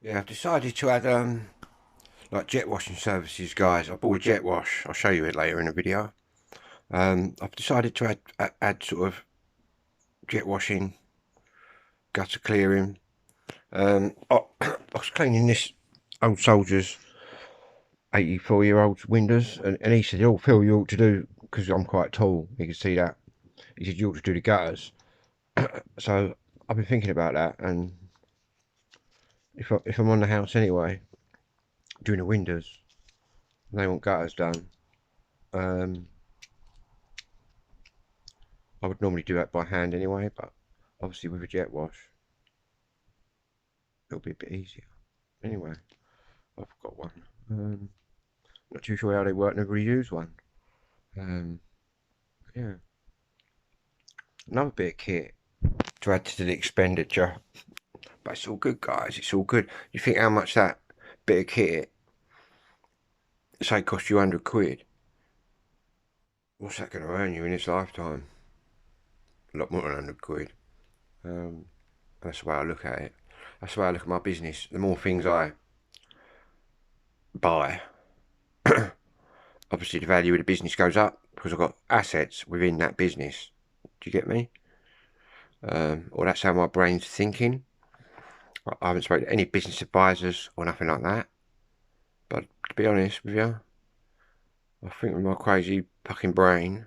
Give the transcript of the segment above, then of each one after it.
Yeah, I've decided to add like jet washing services, guys. I bought a jet wash. I'll show you it later in the video. I've decided to add sort of jet washing, gutter clearing. I was cleaning this old soldier's 84-year-old's windows, and he said, "Oh, Phil, you ought to do because I'm quite tall. You can see that." He said, "You ought to do the gutters." So I've been thinking about that, and if I'm on the house anyway, doing the windows, and they want gutters done. Um, I would normally do that by hand anyway, but obviously with a jet wash, it'll be a bit easier. Anyway, I've got one. Not too sure how they work, never really used one. Um, yeah. Another bit of kit to add to the expenditure. But it's all good, guys. It's all good. You think how much that bit of kit, say, cost you 100 quid? What's that going to earn you in its lifetime? A lot more than 100 quid. That's the way I look at it. That's the way I look at my business. The more things I buy, obviously the value of the business goes up because I've got assets within that business. Do you get me? Or that's how my brain's thinking. I haven't spoken to any business advisors or nothing like that. But to be honest with you, I think with my crazy fucking brain,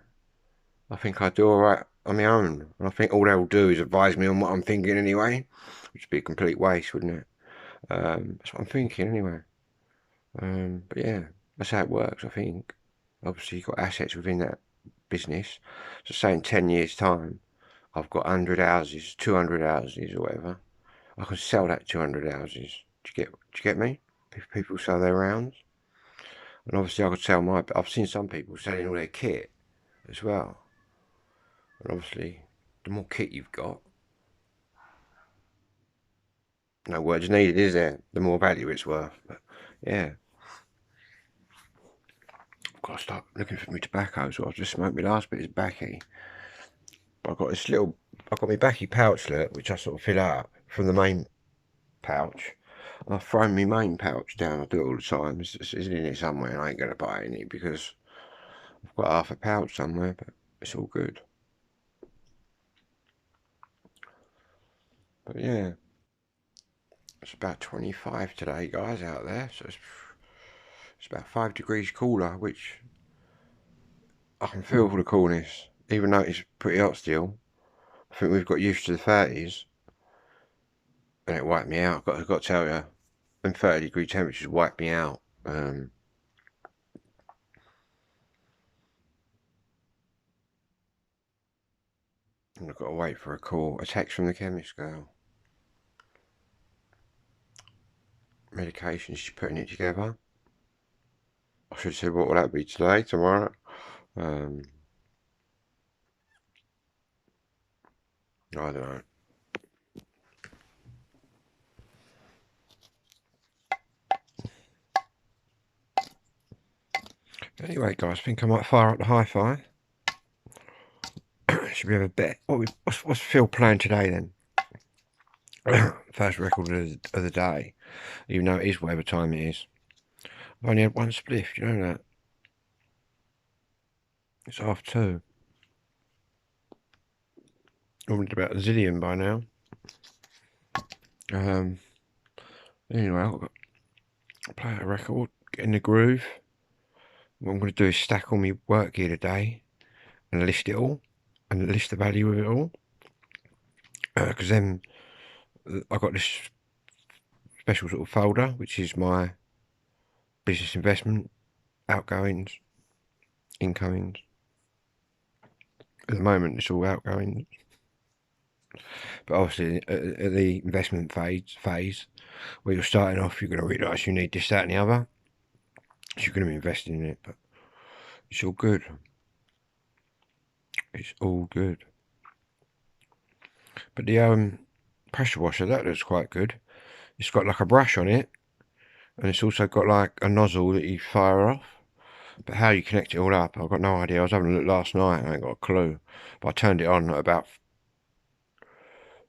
I think I do alright on my own. And I think all they'll do is advise me on what I'm thinking anyway, which would be a complete waste, wouldn't it? That's what I'm thinking anyway. But yeah, that's how it works, I think. Obviously, you've got assets within that business. So, say in 10 years' time, I've got 100 houses, 200 houses, or whatever. I can sell that 200 houses. Do you get me? If people sell their rounds. And obviously, I could sell my. I've seen some people selling all their kit as well. And obviously, the more kit you've got, no words needed, is there? The more value it's worth. But yeah, I've got to start looking for my tobacco. So I've just smoked my last bit of backy. But I've got my backy pouchlet, which I sort of fill out from the main pouch. I've thrown my main pouch down. I do it all the time. It's in it somewhere, and I ain't going to buy any because I've got half a pouch somewhere, but it's all good. But yeah, it's about 25 today, guys, out there. So it's about 5 degrees cooler, which I can feel for the coolness, even though it's pretty hot still. I think we've got used to the 30s, and it wiped me out. I've got to tell you, them 30-degree temperatures wiped me out. And I've got to wait for a text from the chemist girl. Medication, she's putting it together. I should say, what will that be today, tomorrow? Um, I don't know. Anyway, guys, I think I might fire up the hi-fi. Should we have a bet? What's Phil playing today then? First record of the day, even though it is whatever time it is. I've only had one spliff, you know that? It's 2:30. I'm about a zillion by now. Anyway, I've got to play a record, get in the groove. What I'm going to do is stack all my work gear today and list it all and list the value of it all. Because then I've got this special sort of folder, which is my business investment, outgoings, incomings. At the moment, it's all outgoings. But obviously, at the investment phase, where you're starting off, you're going to realise you need this, that, and the other. So you're going to be investing in it, but it's all good. It's all good. But the pressure washer, that looks quite good. It's got like a brush on it, and it's also got like a nozzle that you fire off. But how you connect it all up, I've got no idea. I was having a look last night, I ain't got a clue. But I turned it on at about,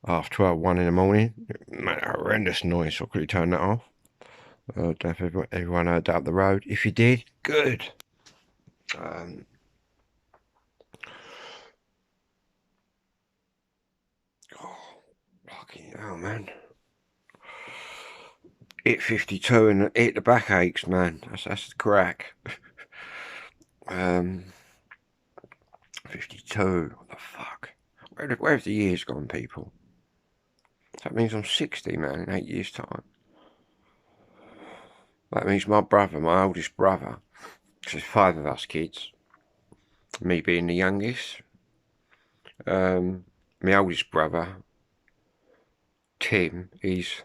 half 12, 1 in the morning. It made a horrendous noise, so I couldn't turn that off. I don't know if everyone heard that up the road. If you did, good. Oh, fucking hell, man. Hit 52 and hit the backaches, man. That's the crack. 52. What the fuck? Where have the years gone, people? That means I'm 60, man, in 8 years' time. That means my brother, my oldest brother, because there's 5 of us kids, me being the youngest, my oldest brother, Tim, he's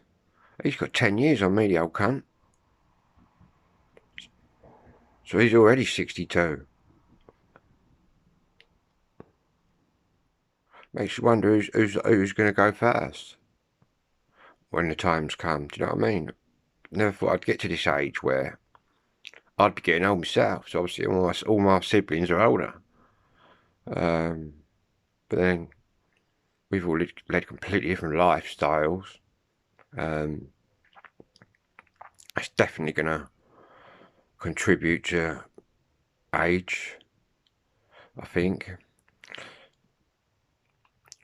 got 10 years on me, the old cunt. So he's already 62. Makes you wonder who's going to go first when the time's come. Do you know what I mean? Never thought I'd get to this age where I'd be getting old myself. So obviously all my siblings are older. But then we've all led completely different lifestyles. It's definitely going to contribute to age, I think.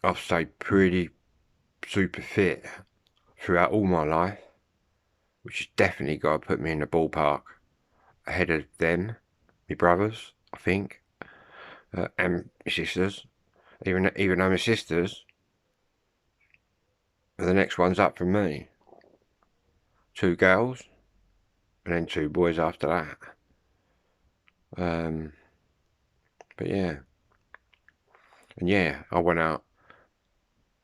I've stayed pretty super fit throughout all my life, which has definitely got to put me in the ballpark ahead of them, my brothers, I think, and my sisters. Even though my sisters are the next ones up from me. 2 girls, and then 2 boys after that. But yeah. And yeah, I went out,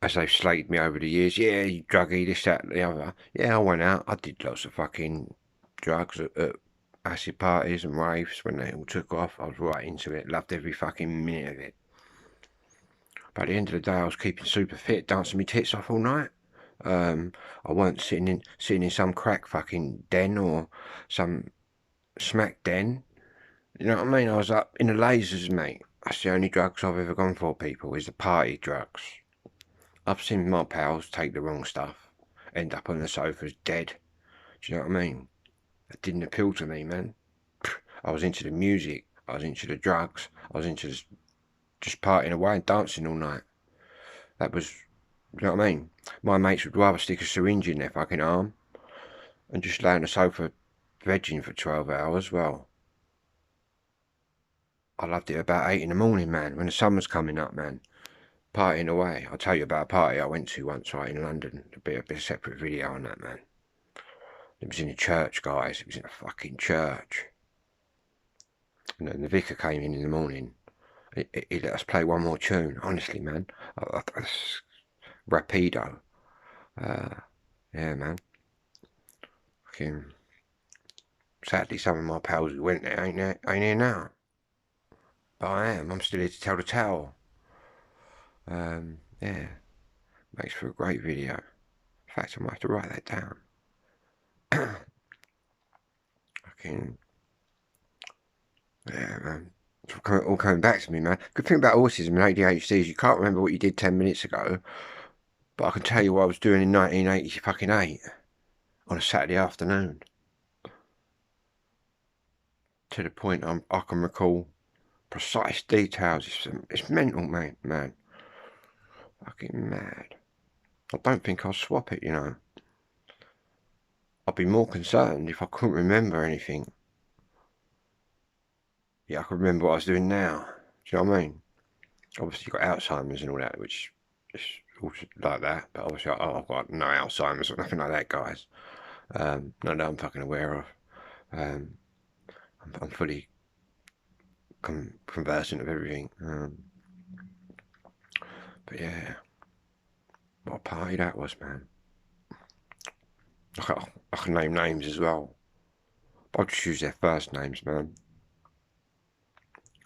as they've slated me over the years, yeah, you druggy, this, that, the other. Yeah, I went out, I did lots of fucking drugs at acid parties and raves when they all took off. I was right into it, loved every fucking minute of it. But at the end of the day, I was keeping super fit, dancing my tits off all night. I weren't sitting in some crack fucking den or some smack den. You know what I mean? I was up in the lasers, mate. That's the only drugs I've ever gone for, people, is the party drugs. I've seen my pals take the wrong stuff, end up on the sofas dead. Do you know what I mean? That didn't appeal to me, man. I was into the music, I was into the drugs, I was into just partying away and dancing all night. That was, you know what I mean? My mates would rather stick a syringe in their fucking arm and just lay on the sofa vegging for 12 hours. Well, I loved it about 8 in the morning, man, when the sun was coming up, man. Partying away. I'll tell you about a party I went to once, right, in London. There'll be a separate video on that, man. It was in a church, guys. It was in a fucking church. And then the vicar came in the morning. He let us play one more tune. Honestly, man. Rapido. Yeah, man. Fucking. Sadly, some of my pals who went there ain't here now. But I am. I'm still here to tell the tale. Yeah. Makes for a great video. In fact, I might have to write that down. Fucking. Yeah, man. It's all coming back to me, man. Good thing about autism and ADHD is you can't remember what you did 10 minutes ago. But I can tell you what I was doing in 1988 on a Saturday afternoon. To the point I can recall precise details. It's mental, mate, man. Fucking mad. I don't think I'll swap it, you know. I'd be more concerned if I couldn't remember anything. Yeah, I can remember what I was doing now. Do you know what I mean? Obviously, you've got Alzheimer's and all that, which is also like that. But obviously, I've got no Alzheimer's or nothing like that, guys. None that I'm fucking aware of. I'm fully conversant of everything. But yeah, what a party that was, man. I can name names as well. I'll just use their first names, man.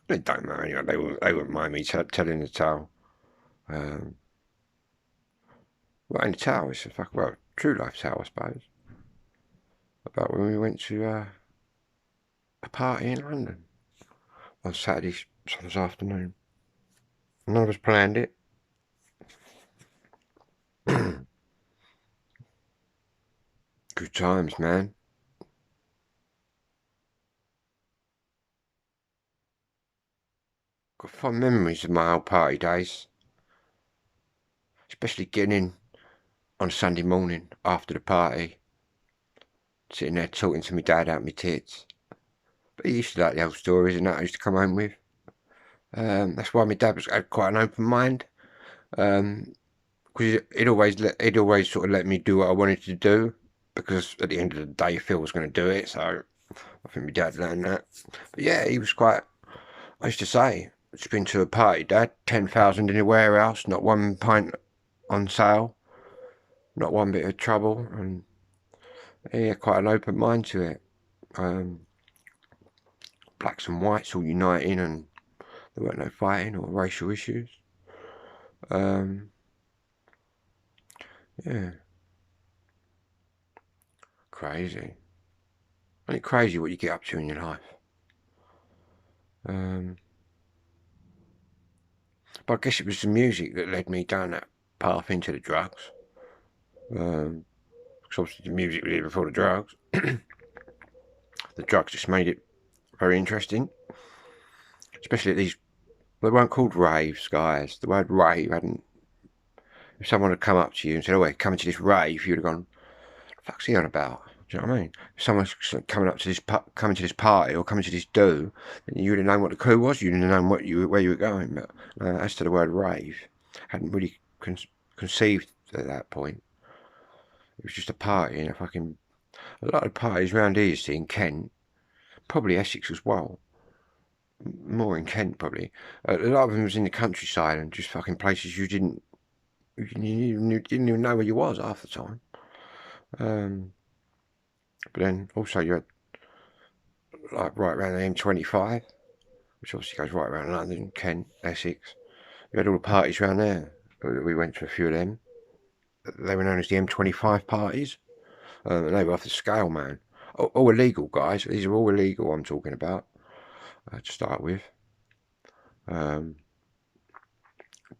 It don't matter anyway. They wouldn't mind me telling the tale. Well, in the tale, it's a true life tale, I suppose. About when we went to a party in London on Saturday afternoon. None of us planned it. Good times, man. Got fond memories of my old party days, especially getting in on Sunday morning after the party, sitting there talking to my dad out my tits. But he used to like the old stories and that I used to come home with. That's why my dad had quite an open mind. Because he'd always sort of let me do what I wanted to do, because at the end of the day, Phil was going to do it. So I think my dad learned that. But yeah, he was quite. I used to say, "It's been to a party, Dad. 10,000 in the warehouse, not one pint on sale, not one bit of trouble," and he had quite an open mind to it. Um, Blacks and whites all uniting, and there weren't no fighting or racial issues. Um, yeah, crazy. Ain't it crazy what you get up to in your life? Um, but I guess it was the music that led me down that path into the drugs. Because obviously the music was here before the drugs. The drugs just made it very interesting, especially at these. They weren't called raves, guys. The word rave hadn't. If someone had come up to you and said, "Oh, we're coming to this rave," you'd have gone, "What the fuck's he on about?" Do you know what I mean? If someone's coming up to this, coming to this party or coming to this do, then you would have known what the clue was. You would have known where you were going. But as to the word rave, hadn't really conceived at that point. It was just a party, and a lot of parties around here, you see, in Kent, probably Essex as well. More in Kent, probably. A lot of them was in the countryside and just fucking places you didn't even know where you was half the time. But then also you had like right around the M25, which obviously goes right around London, Kent, Essex. You had all the parties around there. We went to a few of them. They were known as the M25 parties. And they were off the scale, man. All illegal, guys. These are all illegal I'm talking about, to start with. Um,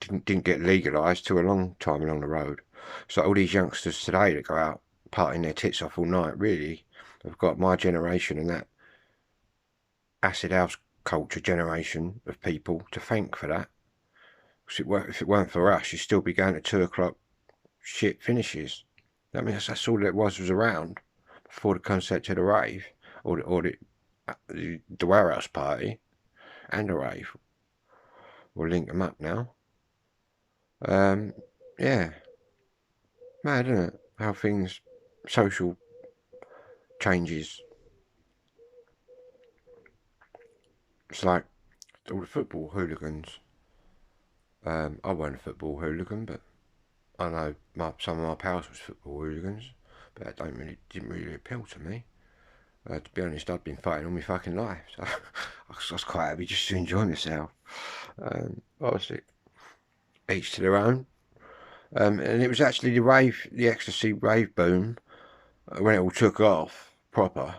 didn't get legalised till a long time along the road. So all these youngsters today that go out partying their tits off all night, really, have got my generation and that acid house culture generation of people to thank for that. Because if it weren't for us, you'd still be going to 2 o'clock shit finishes. I mean, that's all it was around before the concept of the rave or the warehouse party and the rave. We'll link them up now. Yeah, mad, isn't it? How things, social changes. It's like all the football hooligans. I wasn't a football hooligan, but I know some of my pals was football hooligans, but that didn't really appeal to me. To be honest, I'd been fighting all my fucking life, so I was quite happy just to enjoy myself. Obviously, each to their own. And it was actually the ecstasy rave boom, when it all took off proper,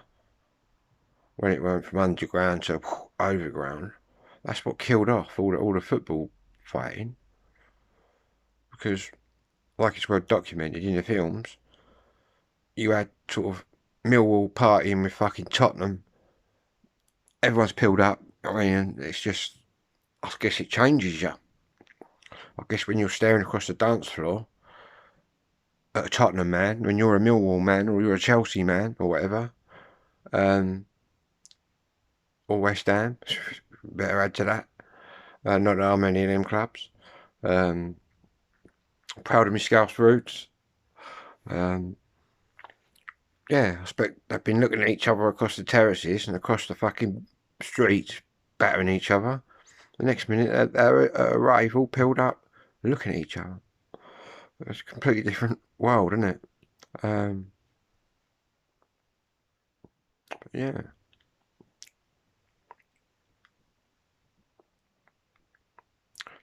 when it went from underground to overground. That's what killed off all the football fighting, because, like it's well documented in the films, you had sort of Millwall partying with fucking Tottenham. Everyone's peeled up. I mean, it's just, I guess it changes you. I guess when you're staring across the dance floor at a Tottenham man, when you're a Millwall man or you're a Chelsea man or whatever, or West Ham, better add to that. Not that I'm any of them clubs. Um, Proud of my Scouse roots. Um, yeah, I expect they've been looking at each other across the terraces and across the fucking streets, battering each other. The next minute, they're at a rave, all peeled up, looking at each other. It's a completely different world, isn't it? Um, yeah.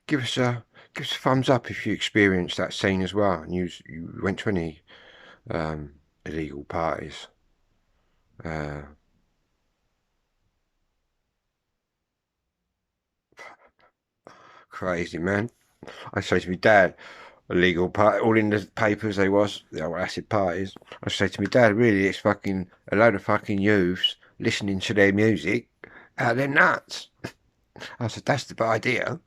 Give us a thumbs up if you experienced that scene as well, and you went to any illegal parties. Uh, Crazy, man. I say to my dad, illegal party, all in the papers they was, the old acid parties. I say to my dad, really, it's fucking a load of fucking youths listening to their music out of their nuts. I said, that's the idea.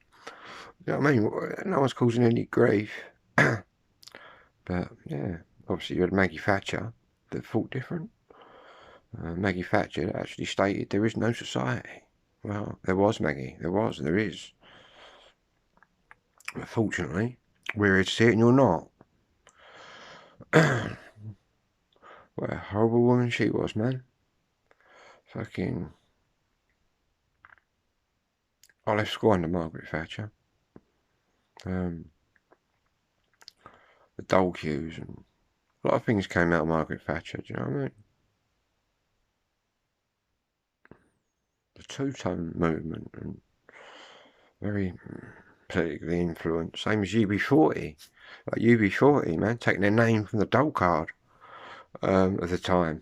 You know what I mean? No one's causing any grief. But, yeah, obviously you had Maggie Thatcher that thought different. Maggie Thatcher actually stated there is no society. Well, there was, Maggie. There is. But fortunately, we're here to see it and you're not. What a horrible woman she was, man. Fucking... I left school under Margaret Thatcher. The dole queues and a lot of things came out of Margaret Thatcher, do you know what I mean? The two-tone movement and very politically influenced, same as UB40. Like UB40, man, taking their name from the dole card of the time.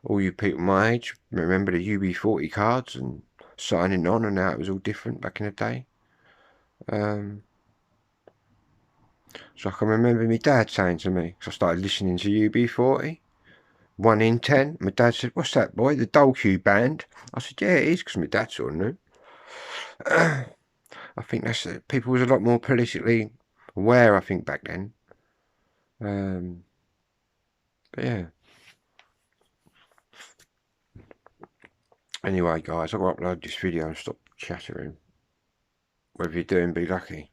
All you people my age remember the UB40 cards and signing on and how it was all different back in the day. So I can remember my dad saying to me, because I started listening to UB40, 1 in 10. My dad said, what's that, boy? The Dole Q band? I said, yeah, it is, because my dad sort of knew. I think that's people was a lot more politically aware, I think, back then. But yeah. Anyway, guys, I've got to upload this video and stop chattering. Whatever you're doing, be lucky.